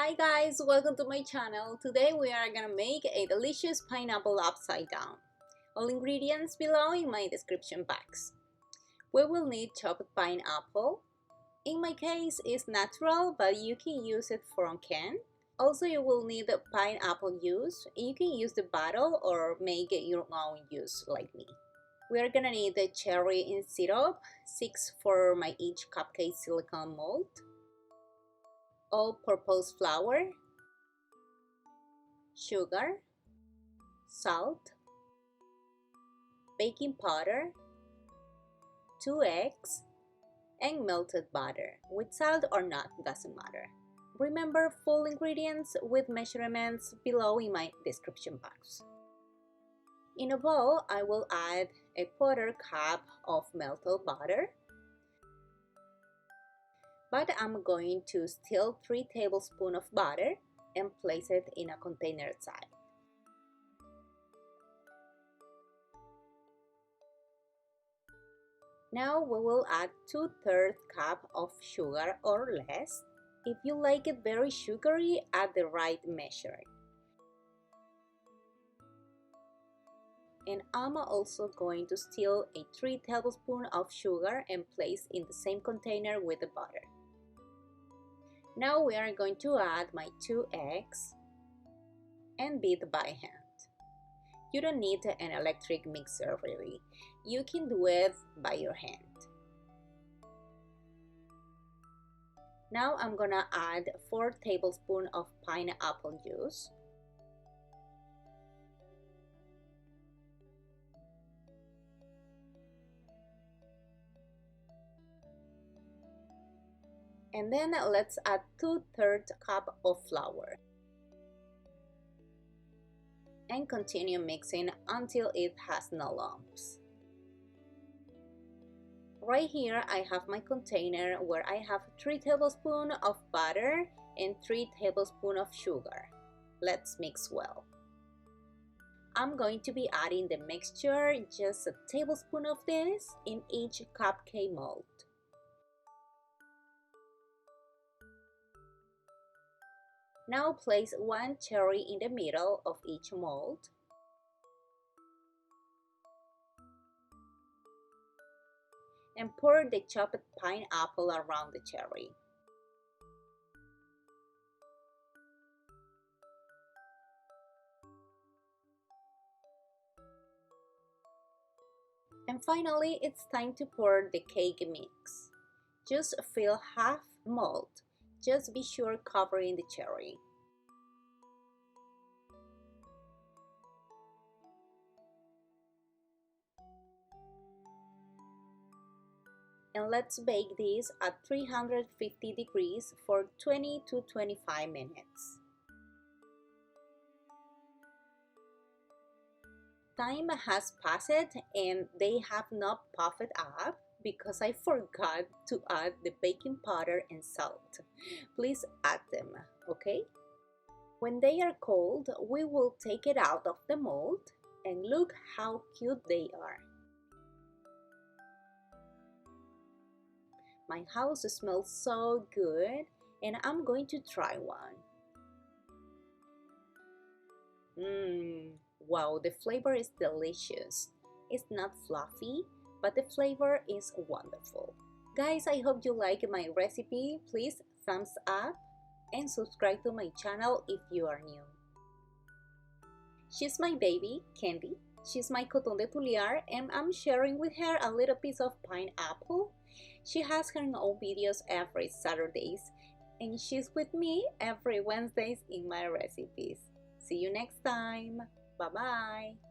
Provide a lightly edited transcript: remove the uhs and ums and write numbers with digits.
Hi guys, welcome to my channel. Today we are gonna make a delicious pineapple upside down. All ingredients below in my description box. We will need chopped pineapple. In my case it's natural, but you can use it from can. Also you will need pineapple juice. You can use the bottle or make your own juice like me. We are gonna need the cherry in syrup, 6 for my each cupcake silicone mold, all-purpose flour, sugar, salt, baking powder, 2 eggs, and melted butter. With salt or not, doesn't matter. Remember full ingredients with measurements below in my description box. In a bowl, I will add a quarter cup of melted butter, but I'm going to steal 3 tablespoons of butter and place it in a container side. Now we will add 2/3 cup of sugar or less. If you like it very sugary, add the right measure. And I'm also going to steal a 3 tablespoons of sugar and place in the same container with the butter. Now we are going to add my 2 eggs and beat by hand. You don't need an electric mixer really. You can do it by your hand. Now I'm gonna add 4 tablespoons of pineapple juice. And then let's add 2/3 cup of flour. And continue mixing until it has no lumps. Right here I have my container where I have 3 tablespoons of butter and 3 tablespoons of sugar. Let's mix well. I'm going to be adding the mixture, just a tablespoon of this in each cupcake mold. Now place 1 cherry in the middle of each mold. And pour the chopped pineapple around the cherry. And finally, it's time to pour the cake mix. Just fill half mold. Just be sure covering the cherry. And let's bake this at 350 degrees for 20 to 25 minutes. Time has passed and they have not puffed up because I forgot to add the baking powder and salt. Please add them, okay? When they are cold, we will take it out of the mold and look how cute they are. My house smells so good and I'm going to try one. Wow, the flavor is delicious. It's not fluffy, but the flavor is wonderful. Guys, I hope you like my recipe. Please thumbs up and subscribe to my channel if you are new. She's my baby, Candy. She's my coton de Tuliar and I'm sharing with her a little piece of pineapple. She has her own videos every Saturdays and she's with me every Wednesdays in my recipes. See you next time. Bye-bye.